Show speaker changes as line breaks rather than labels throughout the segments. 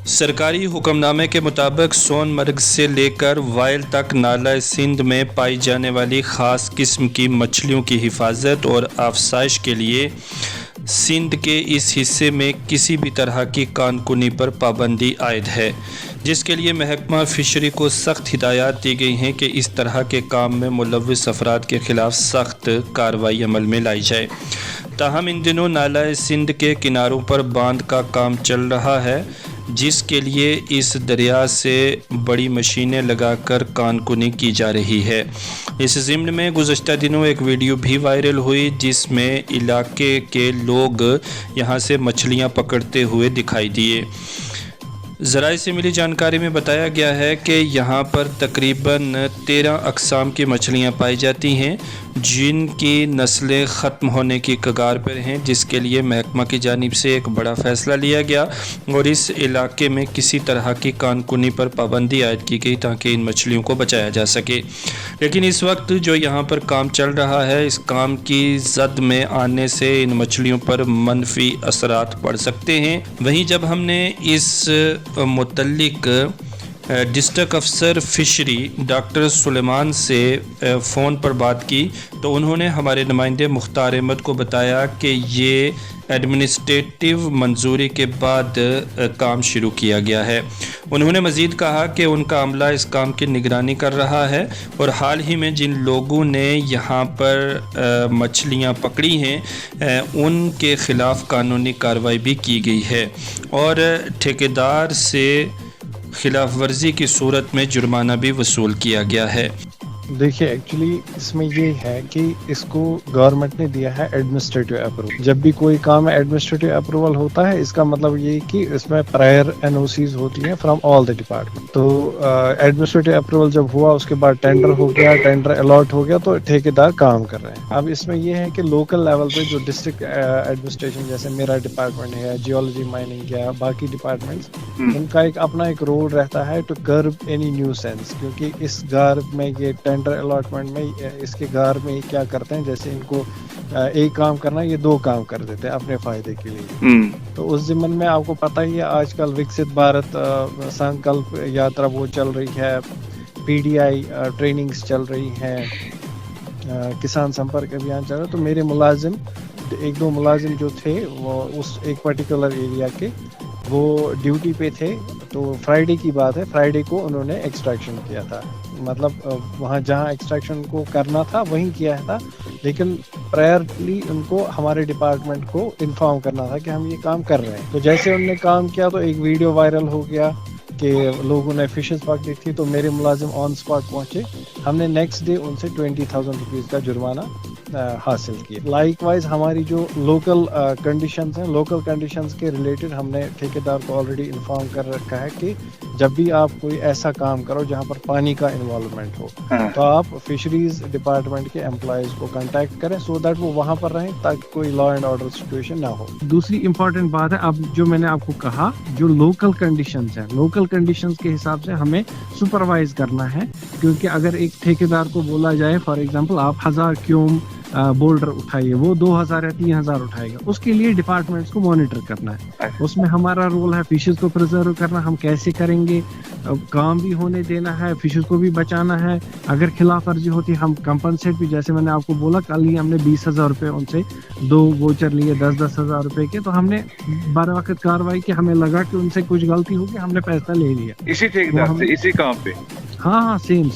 سرکاری حکم نامے کے مطابق سون مرگ سے لے کر وائل تک نالہ سندھ میں پائی جانے والی خاص قسم کی مچھلیوں کی حفاظت اور افزائش کے لیے سندھ کے اس حصے میں کسی بھی طرح کی کان کنی پر پابندی عائد ہے، جس کے لیے محکمہ فشری کو سخت ہدایات دی گئی ہیں کہ اس طرح کے کام میں ملوث افراد کے خلاف سخت کارروائی عمل میں لائی جائے۔ تاہم ان دنوں نالہ سندھ کے کناروں پر باندھ کا کام چل رہا ہے، جس کے لیے اس دریا سے بڑی مشینیں لگا کر کان کنی کی جا رہی ہے۔ اس ضمن میں گزشتہ دنوں ایک ویڈیو بھی وائرل ہوئی جس میں علاقے کے لوگ یہاں سے مچھلیاں پکڑتے ہوئے دکھائی دیے۔ ذرائع سے ملی جانکاری میں بتایا گیا ہے کہ یہاں پر تقریباً 13 اقسام کی مچھلیاں پائی جاتی ہیں جن کی نسلیں ختم ہونے کی کگار پر ہیں، جس کے لیے محکمہ کی جانب سے ایک بڑا فیصلہ لیا گیا اور اس علاقے میں کسی طرح کی کان کنی پر پابندی عائد کی گئی تاکہ ان مچھلیوں کو بچایا جا سکے۔ لیکن اس وقت جو یہاں پر کام چل رہا ہے، اس کام کی زد میں آنے سے ان مچھلیوں پر منفی اثرات پڑ سکتے ہیں۔ وہیں جب ہم نے اس متعلق ڈسٹرکٹ افسر فشری ڈاکٹر سلیمان سے فون پر بات کی تو انہوں نے ہمارے نمائندے مختار احمد کو بتایا کہ یہ ایڈمنسٹریٹو منظوری کے بعد کام شروع کیا گیا ہے۔ انہوں نے مزید کہا کہ ان کا عملہ اس کام کی نگرانی کر رہا ہے اور حال ہی میں جن لوگوں نے یہاں پر مچھلیاں پکڑی ہیں ان کے خلاف قانونی کارروائی بھی کی گئی ہے اور ٹھیکیدار سے خلاف ورزی کی صورت میں جرمانہ بھی وصول کیا گیا ہے۔
دیکھیے ایکچولی اس میں یہ ہے کہ اس کو گورنمنٹ نے دیا ہے ایڈمنسٹریٹو اپروول۔ جب بھی کوئی کام ایڈمنسٹریٹو اپروول ہوتا ہے، اس کا مطلب یہ کہ اس میں پرائر NOCs ہوتی ہیں فرام آل دی ڈپارٹمنٹ۔ تو ایڈمنسٹریٹو اپروول جب ہوا اس کے بعد ٹینڈر ہو گیا، ٹینڈر الاٹ ہو گیا تو ٹھیکیدار کام کر رہے ہیں۔ اب اس میں یہ ہے کہ لوکل لیول پہ جو ڈسٹرکٹ ایڈمنسٹریشن جیسے میرا ڈپارٹمنٹ ہے، جیولوجی مائننگ یا باقی ڈپارٹمنٹس، ان کا ایک اپنا ایک رول رہتا ہے ٹو کرب اینی نیوسینس، کیونکہ اس گار میں یہ ٹینڈر الاٹمنٹ میں اس کے گار میں کیا کرتے ہیں، جیسے ان کو ایک کام کرنا یہ دو کام کر دیتے ہیں اپنے فائدے کے لیے۔ تو اس ضمن میں آپ کو پتہ ہی ہے آج کل وکست بھارت سنکلپ یاترا وہ چل رہی ہے، PDI ٹریننگز چل رہی ہیں، کسان سمپرک ابھیان چل رہا ہے۔ تو میرے ملازم ایک دو ملازم جو تھے وہ اس ایک پرٹیکولر ایریا کے وہ ڈیوٹی پہ تھے، تو فرائیڈے کی بات ہے، فرائیڈے کو انہوں نے ایکسٹریکشن کیا تھا، مطلب وہاں جہاں ایکسٹریکشن کو کرنا تھا وہیں کیا تھا، لیکن پرائرلی ان کو ہمارے ڈپارٹمنٹ کو انفارم کرنا تھا کہ ہم یہ کام کر رہے ہیں۔ تو جیسے انہوں نے کام کیا تو ایک ویڈیو وائرل ہو گیا کہ لوگوں نے فشز پکڑی تھی، تو میرے ملازم آن اسپاٹ پہنچے، ہم نے نیکسٹ ڈے ان سے 20,000 روپیز کا جرمانہ حاصل کیا۔ لائک وائز ہماری جو لوکل کنڈیشنز ہیں، لوکل کنڈیشنز کے ریلیٹڈ ہم نے ٹھیکیدار کو آلریڈی انفارم کر رکھا ہے کہ جب بھی آپ کوئی ایسا کام کرو جہاں پر پانی کا انوالومنٹ ہو تو آپ فشریز ڈپارٹمنٹ کے امپلائیز کو کانٹیکٹ کریں سو دیٹ وہ وہاں پر رہیں تاکہ کوئی لا اینڈ آرڈر سچویشن نہ ہو۔
دوسری امپورٹنٹ بات ہے، اب جو میں نے آپ کو کہا جو لوکل کنڈیشنز ہیں، لوکل کنڈیشنز کے حساب سے ہمیں سپروائز کرنا ہے، کیونکہ اگر ایک ٹھیکیدار کو بولا جائے فار ایگزامپل آپ 1000 کیوم بولڈر اٹھائیے، وہ 2000 یا 3000 اٹھائے گا، اس کے لیے ڈپارٹمنٹس کو مانیٹر کرنا ہے۔ اس میں ہمارا رول ہے فشز کو پرزرو کرنا، ہم کیسے کریں گے، کام بھی ہونے دینا ہے، فشز کو بھی بچانا ہے۔ اگر خلاف ورزی ہوتی ہم کمپنسیٹ بھی، جیسے میں نے آپ کو بولا کل ہی ہم نے 20,000 روپے ان سے 2 ووچر لیے 10,000 روپے کے، تو ہم نے بر وقت کارروائی کی، ہمیں لگا کہ ان سے کچھ غلطی ہوگی، ہم نے پیسہ لے لیا
اسی ٹھیکیدار سے اسی کام پہ۔
ہاں سیم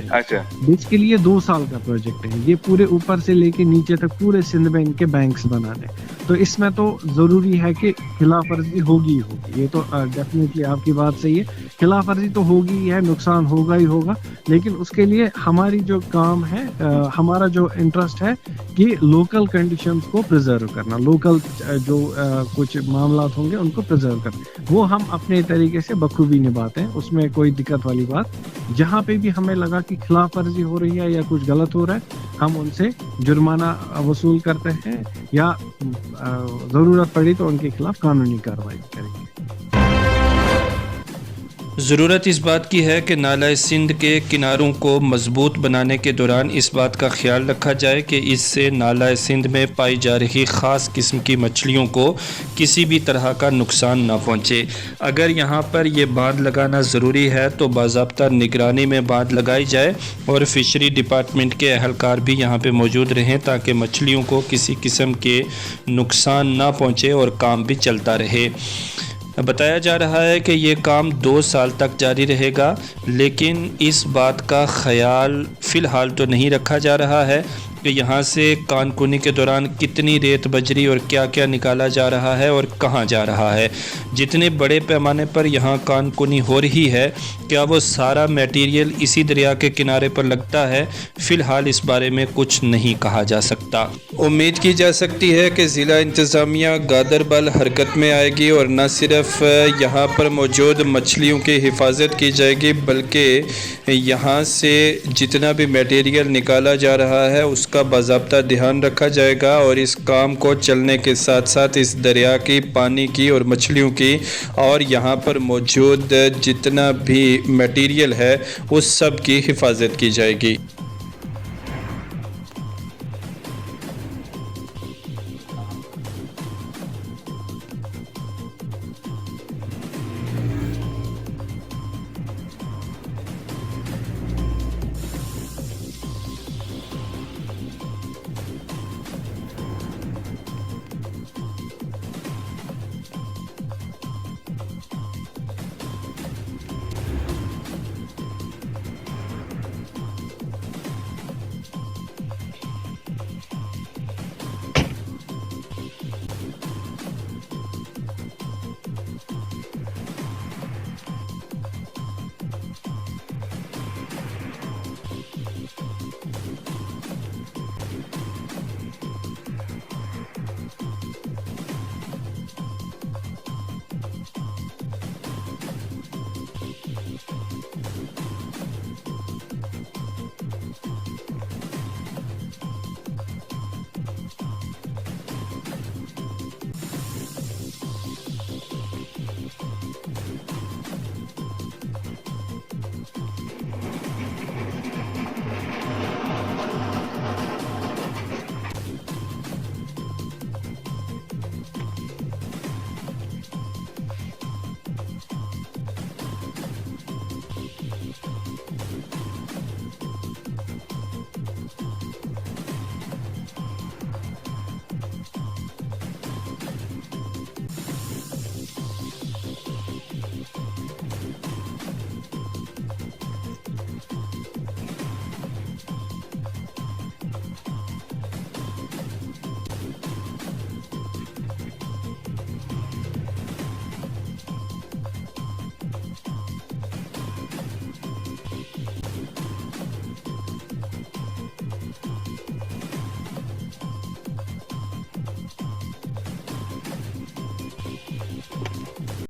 اچھا،
اس کے لیے 2 سال کا پروجیکٹ ہے یہ، پورے اوپر سے لے کے نیچے تک پورے سندھ میں ان کے بینکس بنانے، تو اس میں تو ضروری ہے کہ خلاف ورزی ہوگی ہی ہوگی، یہ تو ڈیفینیٹلی آپ کی بات صحیح ہے، خلاف ورزی تو ہوگی ہی ہے، نقصان ہوگا ہی ہوگا، لیکن اس کے لیے ہماری جو کام ہے، ہمارا جو انٹرسٹ ہے کہ لوکل کنڈیشنز کو پرزرو کرنا، لوکل جو کچھ معاملات ہوں گے ان کو پرزرو کرنا، وہ ہم اپنے طریقے سے بخوبی نبھاتے ہیں، اس میں کوئی دقت والی بات۔ جہاں پہ بھی ہمیں لگا کہ خلاف ورزی ہو رہی ہے یا کچھ غلط ہو رہا ہے، ہم ان سے جرمانہ وصول کرتے ہیں یا ضرورت پڑی تو ان کے خلاف قانونی کارروائی کریں گے۔
ضرورت اس بات کی ہے کہ نالہ سندھ کے کناروں کو مضبوط بنانے کے دوران اس بات کا خیال رکھا جائے کہ اس سے نالہ سندھ میں پائی جا رہی خاص قسم کی مچھلیوں کو کسی بھی طرح کا نقصان نہ پہنچے۔ اگر یہاں پر یہ باندھ لگانا ضروری ہے تو باضابطہ نگرانی میں باندھ لگائی جائے اور فشری ڈپارٹمنٹ کے اہلکار بھی یہاں پہ موجود رہیں تاکہ مچھلیوں کو کسی قسم کے نقصان نہ پہنچے اور کام بھی چلتا رہے۔ بتایا جا رہا ہے کہ یہ کام 2 سال تک جاری رہے گا، لیکن اس بات کا خیال فی الحال تو نہیں رکھا جا رہا ہے کہ یہاں سے کان کنی کے دوران کتنی ریت بجری اور کیا کیا نکالا جا رہا ہے اور کہاں جا رہا ہے۔ جتنے بڑے پیمانے پر یہاں کان کنی ہو رہی ہے، کیا وہ سارا میٹیریل اسی دریا کے کنارے پر لگتا ہے؟ فی الحال اس بارے میں کچھ نہیں کہا جا سکتا۔ امید کی جا سکتی ہے کہ ضلع انتظامیہ گادربل حرکت میں آئے گی اور نہ صرف یہاں پر موجود مچھلیوں کی حفاظت کی جائے گی بلکہ یہاں سے جتنا بھی میٹیریل نکالا جا رہا ہے اس کا باضابطہ دھیان رکھا جائے گا اور اس کام کو چلنے کے ساتھ ساتھ اس دریا کی، پانی کی اور مچھلیوں کی اور یہاں پر موجود جتنا بھی میٹیریل ہے اس سب کی حفاظت کی جائے گی۔